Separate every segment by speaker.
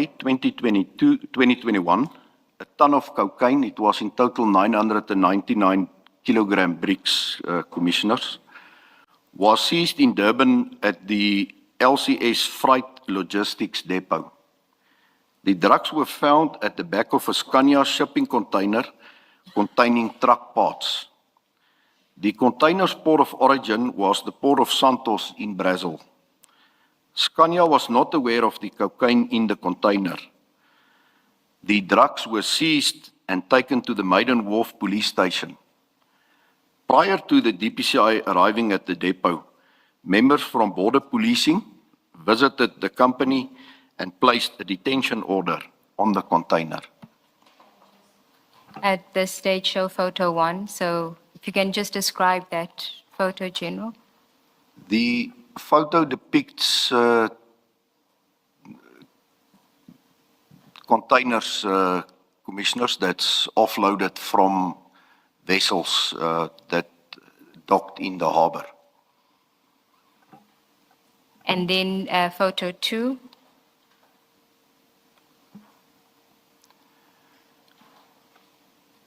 Speaker 1: 2021, a ton of cocaine, it was in total 999 kilogram bricks, commissioners, was seized in Durban at the LCS Freight Logistics Depot. The drugs were found at the back of a Scania shipping container containing truck parts. The container's port of origin was the port of Santos in Brazil. Scania was not aware of the cocaine in the container. The drugs were seized and taken to the Maiden Wharf police station. Prior to the DPCI arriving at the depot, members from border policing visited the company and placed a detention order on the container.
Speaker 2: At this stage, show photo 1. So if you can just describe that photo, General.
Speaker 1: The photo depicts containers, commissioners, that's offloaded from vessels that docked in the harbor.
Speaker 2: And then photo 2.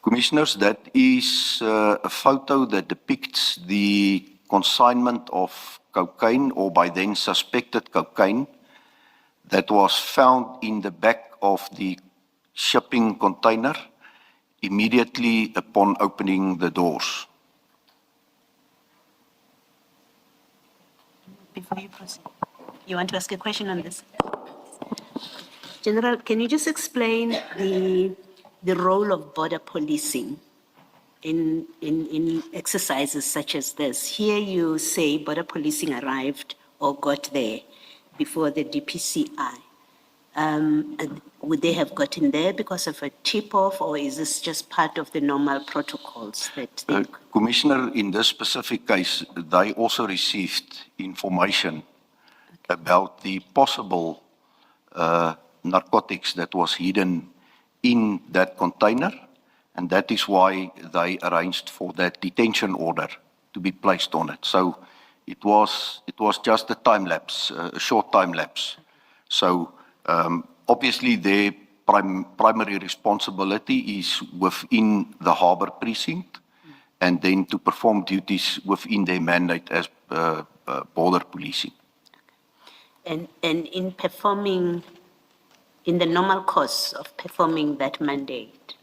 Speaker 1: Commissioners, that is a photo that depicts the consignment of cocaine, or by then suspected cocaine, that was found in the back of the shipping container immediately upon opening the doors.
Speaker 3: Before you proceed, you want to ask a question on this? General, can you just explain the role of border policing in exercises such as this? Here you say border policing arrived or got there before the DPCI. Would they have gotten there because of a tip-off, or is this just part of the normal protocols that they...
Speaker 1: Commissioner, in this specific case, they also received information about the possible narcotics that was hidden in that container, and that is why they arranged for that detention order to be placed on it. So it was just a time lapse, a short time lapse. So obviously their primary responsibility is within the harbour precinct, and then to perform duties within their mandate as border policing.
Speaker 3: And in performing, in the normal course of performing that mandate,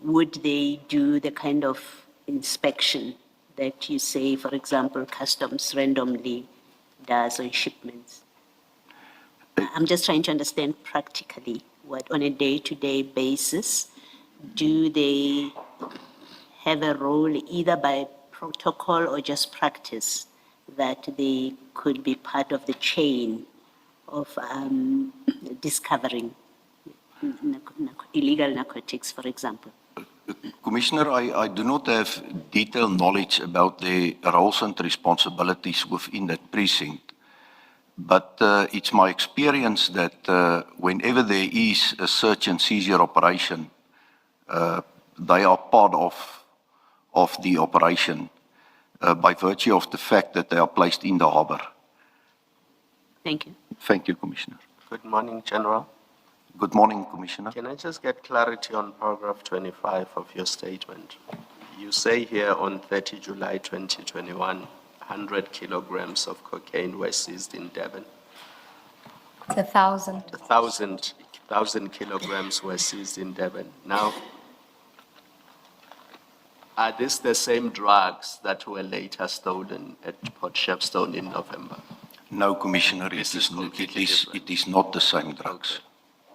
Speaker 3: would they do the kind of inspection that you say, for example, customs randomly does on shipments? I'm just trying to understand practically what, on a day-to-day basis, do they have a role either by protocol or just practice that they could be part of the chain of discovering illegal narcotics, for example?
Speaker 1: Commissioner, I do not have detailed knowledge about the roles and responsibilities within that precinct, but it's my experience that whenever there is a search and seizure operation, they are part of the operation by virtue of the fact that they are placed in the harbour.
Speaker 3: Thank you.
Speaker 1: Thank you, Commissioner.
Speaker 4: Good morning, General.
Speaker 1: Good morning, Commissioner.
Speaker 4: Can I just get clarity on paragraph 25 of your statement? You say here on 30 July 2021, 100 kilograms of cocaine were seized in Durban.
Speaker 2: It's 1,000.
Speaker 4: 1,000 kilograms were seized in Durban. Now, are these the same drugs that were later stolen at Port Shepstone in November?
Speaker 1: No, Commissioner, it is not the same drugs.
Speaker 4: Okay.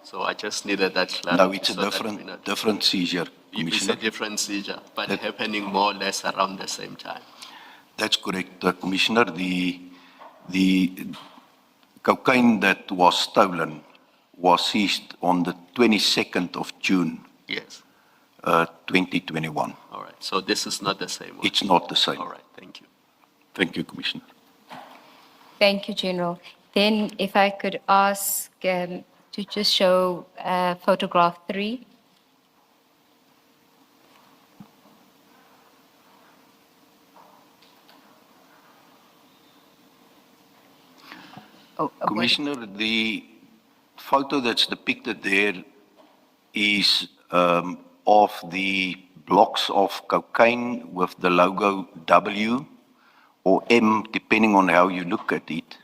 Speaker 4: So I just needed that clarity.
Speaker 1: No, it's a different seizure, Commissioner.
Speaker 4: It's a different seizure, but happening more or less around the same time.
Speaker 1: That's correct, Commissioner. The cocaine that was stolen was seized on the 22nd of June,
Speaker 4: Yes.
Speaker 1: 2021.
Speaker 4: All right. So this is not the same one.
Speaker 1: It's not the same.
Speaker 4: All right. Thank you.
Speaker 1: Thank you, Commissioner.
Speaker 2: Thank you, General. Then if I could ask to just show photograph 3.
Speaker 1: Commissioner, the photo that's depicted there is of the blocks of cocaine with the logo W or M, depending on how you look at it,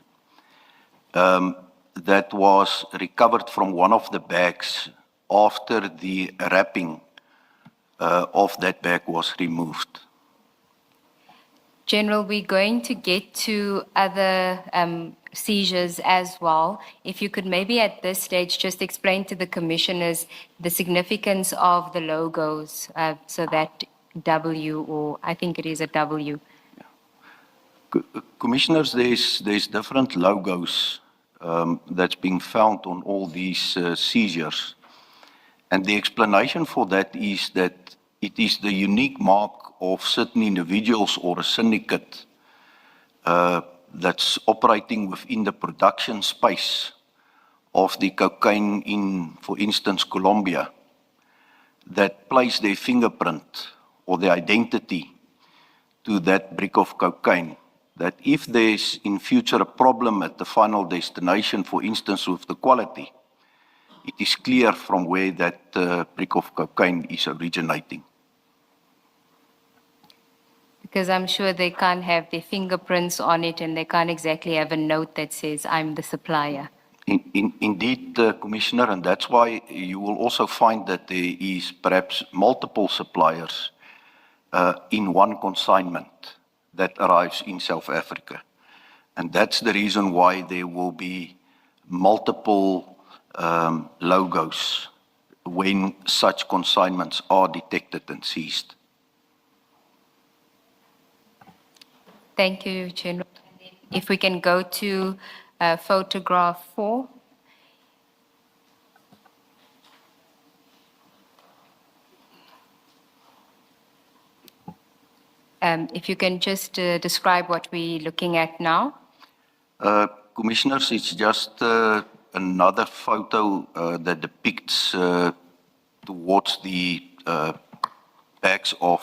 Speaker 1: that was recovered from one of the bags after the wrapping of that bag was removed.
Speaker 2: General, we're going to get to other seizures as well. If you could maybe at this stage just explain to the commissioners the significance of the logos, so that W, or I think it is a W.
Speaker 1: Commissioners, there's different logos that's being found on all these seizures. And the explanation for that is that it is the unique mark of certain individuals or a syndicate that's operating within the production space of the cocaine in, for instance, Colombia, that place their fingerprint or their identity to that brick of cocaine. That if there's in future a problem at the final destination, for instance, with the quality, it is clear from where that brick of cocaine is originating.
Speaker 2: Because I'm sure they can't have their fingerprints on it and they can't exactly have a note that says, I'm the supplier.
Speaker 1: Indeed, Commissioner, and that's why you will also find that there is perhaps multiple suppliers in one consignment that arrives in South Africa. And that's the reason why there will be multiple logos when such consignments are detected and seized.
Speaker 2: Thank you, General. If we can go to photograph 4. If you can just describe what we're looking at now.
Speaker 1: Commissioners, it's just another photo that depicts towards the bags of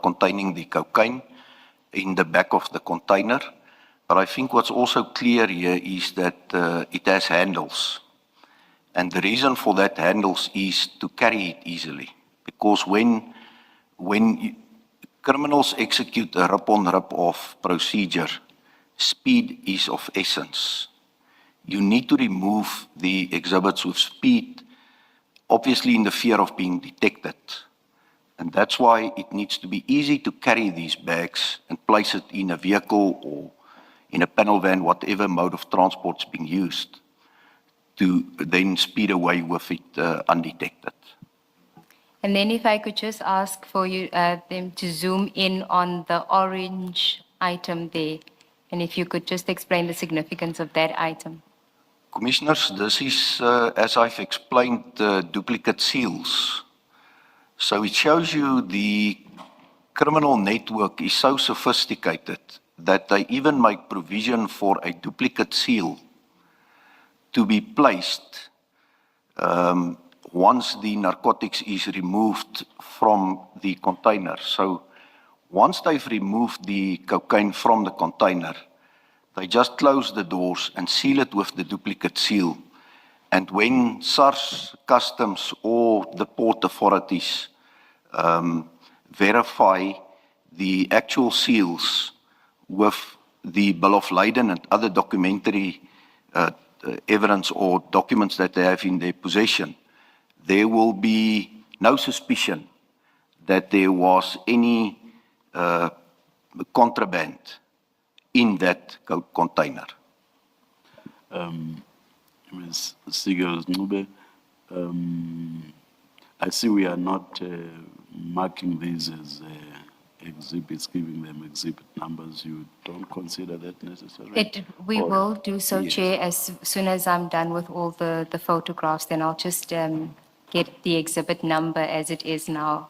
Speaker 1: containing the cocaine in the back of the container. But I think what's also clear here is that it has handles. And the reason for that handles is to carry it easily. Because when criminals execute a rip-on-rip-off procedure, speed is of essence. You need to remove the exhibits with speed, obviously in the fear of being detected. And that's why it needs to be easy to carry these bags and place it in a vehicle or in a panel van, whatever mode of transport is being used, to then speed away with it undetected.
Speaker 2: And then if I could just ask for you, them to zoom in on the orange item there. And if you could just explain the significance of that item.
Speaker 1: Commissioners, this is, as I've explained, duplicate seals. So it shows you the criminal network is so sophisticated that they even make provision for a duplicate seal to be placed once the narcotics is removed from the container. So once they've removed the cocaine from the container, they just close the doors and seal it with the duplicate seal. And when SARS, Customs, or the port authorities verify the actual seals with the bill of lading and other documentary evidence or documents that they have in their possession, there will be no suspicion that there was any contraband in that container.
Speaker 5: Ms. Sigels-Ncube, I see we are not marking these as exhibits, giving them exhibit numbers. You don't consider that necessary?
Speaker 2: We
Speaker 5: Or-
Speaker 2: will do so,
Speaker 5: Yes.
Speaker 2: Chair, as soon as I'm done with all the photographs, then I'll just get the exhibit number as it is now.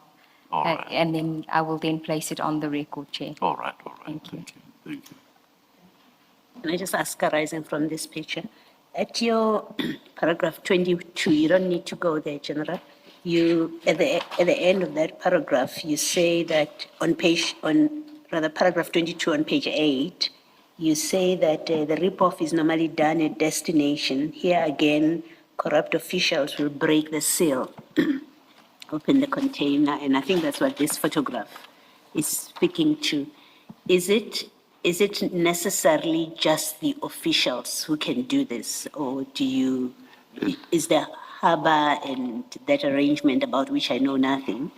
Speaker 5: All right.
Speaker 2: And then I will then place it on the record, Chair.
Speaker 5: All right,
Speaker 2: Thank you.
Speaker 5: Thank you, thank you.
Speaker 3: Can I just ask, arising from this picture? At your paragraph 22, you don't need to go there, General. You, at the end of that paragraph, you say that paragraph 22 on page 8, you say that the rip-off is normally done at destination. Here again, corrupt officials will break the seal, open the container, and I think that's what this photograph is speaking to. Is it necessarily just the officials who can do this, or is there harbor and that arrangement about which I know nothing,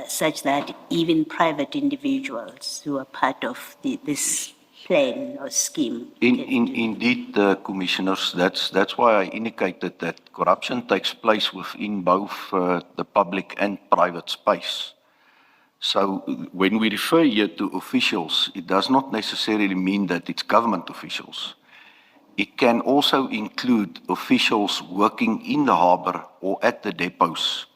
Speaker 3: such that even private individuals who are part of this plan or scheme can do it?
Speaker 1: Indeed, Commissioners, that's why I indicated that corruption takes place within both the public and private space. So when we refer here to officials, it does not necessarily mean that it's government officials. It can also include officials working in the harbour or at the depots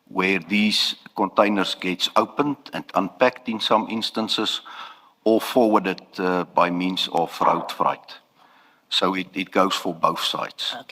Speaker 1: where these containers gets opened and unpacked in some instances or forwarded by means of road freight. So it goes for both sides.
Speaker 3: Okay.